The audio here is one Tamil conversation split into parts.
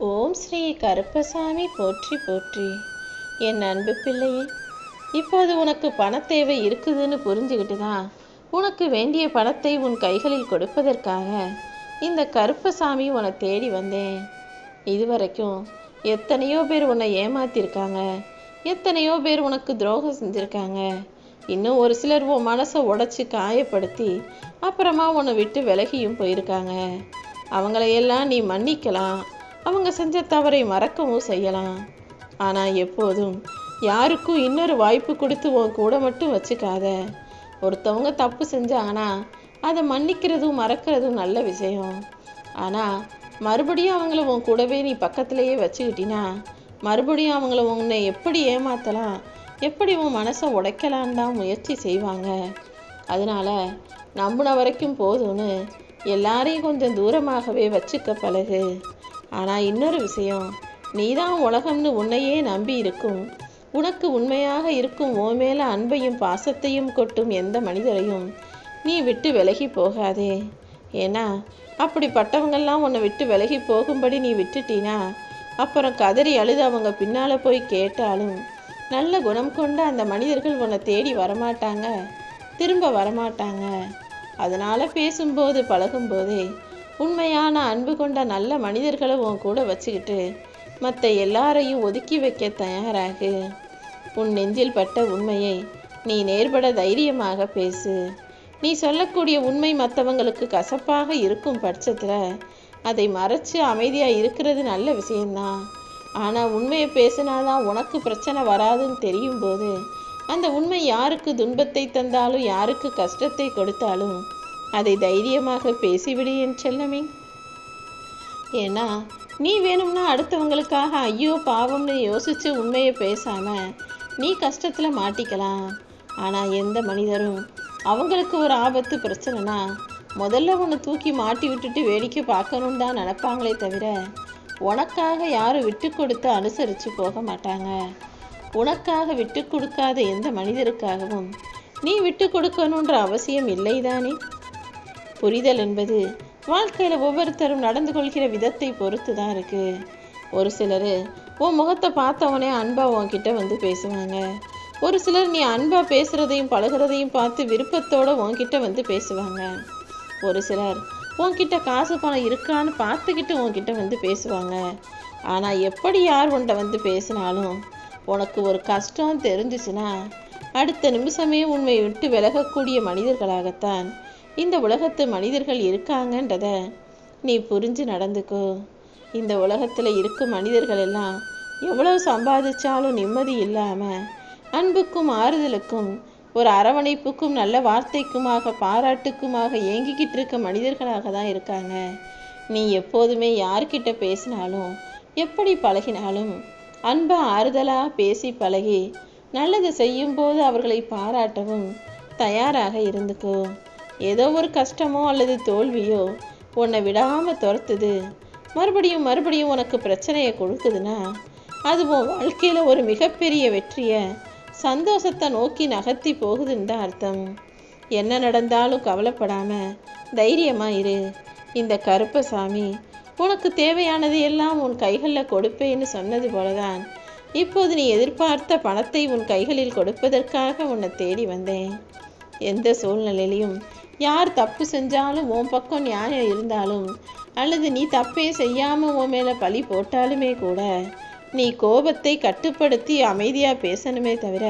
ஓம் ஸ்ரீ கருப்பசாமி போற்றி போற்றி. என் அன்பு பிள்ளையே, இப்போது உனக்கு பணத்தேவை இருக்குதுன்னு புரிஞ்சுக்கிட்டு தான் உனக்கு வேண்டிய பணத்தை உன் கைகளில் கொடுப்பதற்காக இந்த கருப்பசாமி உன்னை தேடி வந்தேன். இதுவரைக்கும் எத்தனையோ பேர் உன்னை ஏமாத்திருக்காங்க, எத்தனையோ பேர் உனக்கு துரோகம் செஞ்சுருக்காங்க. இன்னும் ஒரு சிலர் உன் மனசை உடைச்சி காயப்படுத்தி அப்புறமா உன்னை விட்டு விலகியும் போயிருக்காங்க. அவங்களையெல்லாம் நீ மன்னிக்கலாம், அவங்க செஞ்ச தவறை மறக்கவும் செய்யலாம். ஆனால் எப்போதும் யாருக்கும் இன்னொரு வாய்ப்பு கொடுத்து உன் கூட மட்டும் வச்சுக்காத. ஒருத்தவங்க தப்பு செஞ்சாங்கன்னா அதை மன்னிக்கிறதும் மறக்கிறதும் நல்ல விஷயம். ஆனால் மறுபடியும் அவங்கள உன் கூடவே நீ பக்கத்துலேயே வச்சுக்கிட்டினா மறுபடியும் அவங்கள உன்னை எப்படி ஏமாற்றலாம், எப்படி உன் மனசை உடைக்கலான் தான் முயற்சி செய்வாங்க. அதனால் நம்பின வரைக்கும் போதும்னு எல்லாரையும் கொஞ்சம் தூரமாகவே வச்சுக்க பழகு. ஆனால் இன்னொரு விஷயம், நீ தான் உலகம்னு உன்னையே நம்பி இருக்கும், உனக்கு உண்மையாக இருக்கும் உன் மேலே அன்பையும் பாசத்தையும் கொட்டும் எந்த மனிதரையும் நீ விட்டு விலகி போகாதே. ஏன்னா அப்படிப்பட்டவங்கெல்லாம் உன்னை விட்டு விலகி போகும்படி நீ விட்டுட்டினா அப்புறம் கதறி அழுது அவங்க பின்னால் போய் கேட்டாலும் நல்ல குணம் கொண்ட அந்த மனிதர்கள் உன்னை தேடி வரமாட்டாங்க, திரும்ப வரமாட்டாங்க. அதனால் பேசும்போது பழகும்போதே உண்மையான அன்பு கொண்ட நல்ல மனிதர்களை உன் கூட வச்சுக்கிட்டு மற்ற எல்லாரையும் ஒதுக்கி வைக்க தயாராகு. உன் நெஞ்சில் பட்ட உண்மையை நீ நேர்பட தைரியமாக பேசு. நீ சொல்லக்கூடிய உண்மை மற்றவங்களுக்கு கசப்பாக இருக்கும் பட்சத்தில் அதை மறைச்சு அமைதியாக இருக்கிறது நல்ல விஷயம்தான். ஆனால் உண்மையை பேசினாதான் உனக்கு பிரச்சனை வராதுன்னு தெரியும் போது அந்த உண்மை யாருக்கு துன்பத்தை தந்தாலும் யாருக்கு கஷ்டத்தை கொடுத்தாலும் அதை தைரியமாக பேசிவிடு என் செல்லமே. ஏன்னா நீ வேணும்னா அடுத்தவங்களுக்காக ஐயோ பாவம்னு யோசித்து உண்மையை பேசாமல் நீ கஷ்டத்தில் மாட்டிக்கலாம். ஆனால் எந்த மனிதரும் அவங்களுக்கு ஒரு ஆபத்து பிரச்சனைனா முதல்ல உன்னை தூக்கி மாட்டி விட்டுட்டு வேடிக்கை பார்க்கணுன்னு தான் நினைப்பாங்களே தவிர உனக்காக யாரும் விட்டு கொடுத்து அனுசரித்து போக மாட்டாங்க. உனக்காக விட்டு கொடுக்காத எந்த மனிதருக்காகவும் நீ விட்டு கொடுக்கணுன்ற அவசியம் இல்லைதானே. புரிதல் என்பது வாழ்க்கையில் ஒவ்வொருத்தரும் நடந்து கொள்கிற விதத்தை பொறுத்து தான் இருக்குது. ஒரு சிலர் உன் முகத்தை பார்த்தவனே அன்பாக உன்கிட்ட வந்து பேசுவாங்க. ஒரு சிலர் நீ அன்பாக பேசுகிறதையும் பழகிறதையும் பார்த்து விருப்பத்தோடு உன்கிட்ட வந்து பேசுவாங்க. ஒரு சிலர் உன்கிட்ட காசு பணம் இருக்கான்னு பார்த்துக்கிட்டு உன்கிட்ட வந்து பேசுவாங்க. ஆனால் எப்படி யார் உன்கிட்ட வந்து பேசினாலும் உனக்கு ஒரு கஷ்டம் தெரிஞ்சிச்சுன்னா அடுத்த நிமிஷமே உண்மை விட்டு விலகக்கூடிய மனிதர்களாகத்தான் இந்த உலகத்து மனிதர்கள் இருக்காங்கன்றத நீ புரிஞ்சு நடந்துக்கோ. இந்த உலகத்தில் இருக்கும் மனிதர்கள் எல்லாம் எவ்வளோ சம்பாதிச்சாலும் நிம்மதி இல்லாமல் அன்புக்கும் ஆறுதலுக்கும் ஒரு அரவணைப்புக்கும் நல்ல வார்த்தைக்குமாக பாராட்டுக்குமாக ஏங்கிக்கிட்டு இருக்க மனிதர்களாக தான் இருக்காங்க. நீ எப்போதுமே யார்கிட்ட பேசினாலும் எப்படி பழகினாலும் அன்பை ஆறுதலாக பேசி பழகி நல்லது செய்யும்போது அவர்களை பாராட்டவும் தயாராக இருந்துக்கோ. ஏதோ ஒரு கஷ்டமோ அல்லது தோல்வியோ உன்னை விடாமல் துரத்துது, மறுபடியும் மறுபடியும் உனக்கு பிரச்சனையை கொடுக்குதுன்னா அது உன் வாழ்க்கையில் ஒரு மிகப்பெரிய வெற்றியை சந்தோஷத்தை நோக்கி நகர்த்தி போகுதுன்னு தான் அர்த்தம். என்ன நடந்தாலும் கவலைப்படாமல் தைரியமாக இரு. இந்த கருப்பசாமி உனக்கு தேவையானது எல்லாம் உன் கைகளில் கொடுப்பேன்னு சொன்னது போலதான் இப்போது நீ எதிர்பார்த்த பணத்தை உன் கைகளில் கொடுப்பதற்காக உன்னை தேடி வந்தேன். எந்த சூழ்நிலையிலையும் யார் தப்பு செஞ்சாலும் உன் பக்கம் நியாயம் இருந்தாலும் அல்லது நீ தப்பே செய்யாமல் உன் மேலே பழி போட்டாலுமே கூட நீ கோபத்தை கட்டுப்படுத்தி அமைதியாக பேசணுமே தவிர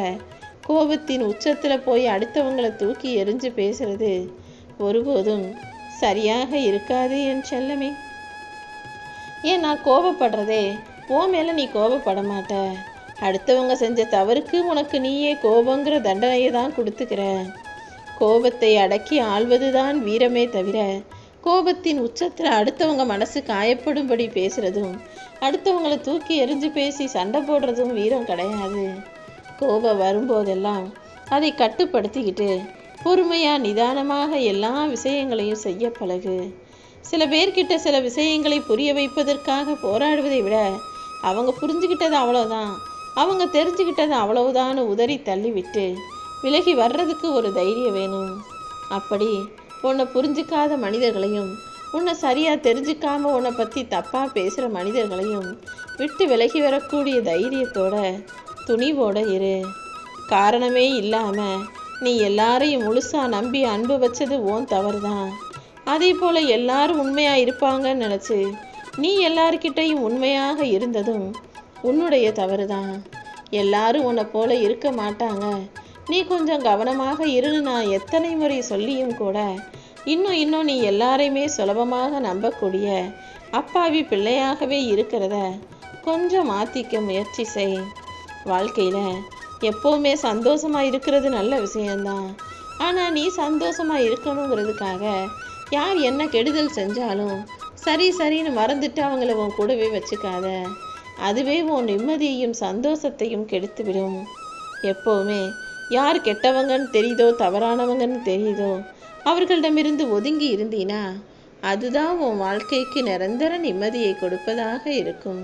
கோபத்தின் உச்சத்தில் போய் அடுத்தவங்களை தூக்கி எறிஞ்சு பேசுறது ஒருபோதும் சரியாக இருக்காது என் செல்லமே. ஏன் நான் கோபப்படுறதே உன் மேலே நீ கோபப்பட மாட்ட. அடுத்தவங்க செஞ்ச தவறுக்கு உனக்கு நீயே கோபங்கிற தண்டனையை தான் கொடுத்துக்கிற. கோபத்தை அடக்கி ஆள்வது தான் வீரமே தவிர கோபத்தின் உச்சத்தில் அடுத்தவங்க மனசு காயப்படும்படி பேசுகிறதும் அடுத்தவங்களை தூக்கி எறிஞ்சு பேசி சண்டை போடுறதும் வீரம் கிடையாது. கோபம் வரும்போதெல்லாம் அதை கட்டுப்படுத்திக்கிட்டு பொறுமையாக நிதானமாக எல்லா விஷயங்களையும் செய்ய பழகு. சில பேர்கிட்ட சில விஷயங்களை புரிய வைப்பதற்காக போராடுவதை விட அவங்க புரிஞ்சுக்கிட்டது அவ்வளோதான், அவங்க தெரிஞ்சுக்கிட்டது அவ்வளவுதான்னு உதறி தள்ளிவிட்டு விலகி வர்றதுக்கு ஒரு தைரியம் வேணும். அப்படி உன்னை புரிஞ்சிக்காத மனிதர்களையும் உன்னை சரியாக தெரிஞ்சுக்காம உன்னை பற்றி தப்பாக பேசுகிற மனிதர்களையும் விட்டு விலகி வரக்கூடிய தைரியத்தோட துணிவோட இரு. காரணமே இல்லாமல் நீ எல்லாரையும் முழுசாக நம்பி அன்பு வச்சது ஓன் தவறு தான். அதே போல் எல்லாரும் உண்மையாக இருப்பாங்கன்னு நினச்சி நீ எல்லார்கிட்டையும் உண்மையாக இருந்ததும் உன்னுடைய தவறு தான். எல்லாரும் உன்னை போல இருக்க மாட்டாங்க, நீ கொஞ்சம் கவனமாக இருன்னு நான் எத்தனை முறை சொல்லியும் கூட இன்னும் நீ எல்லாரையுமே சுலபமாக நம்பக்கூடிய அப்பாவி பிள்ளையாகவே இருக்கிறத கொஞ்சம் மாற்றிக்க முயற்சி செய். வாழ்க்கையில் எப்போவுமே சந்தோஷமாக இருக்கிறது நல்ல விஷயந்தான். ஆனால் நீ சந்தோஷமாக இருக்கணுங்கிறதுக்காக யார் என்ன கெடுதல் செஞ்சாலும் சரின்னு மறந்துட்டு அவங்கள உன் கூடவே வச்சுக்காத. அதுவே உன் நிம்மதியையும் சந்தோஷத்தையும் கெடுத்துவிடும். எப்போவுமே யார் கெட்டவங்கன்னு தெரியுதோ தவறானவங்கன்னு தெரியுதோ அவர்களிடமிருந்து ஒதுங்கி இருந்தீனா அதுதான் உன் வாழ்க்கைக்கு நிரந்தர நிம்மதியை கொடுப்பதாக இருக்கும்.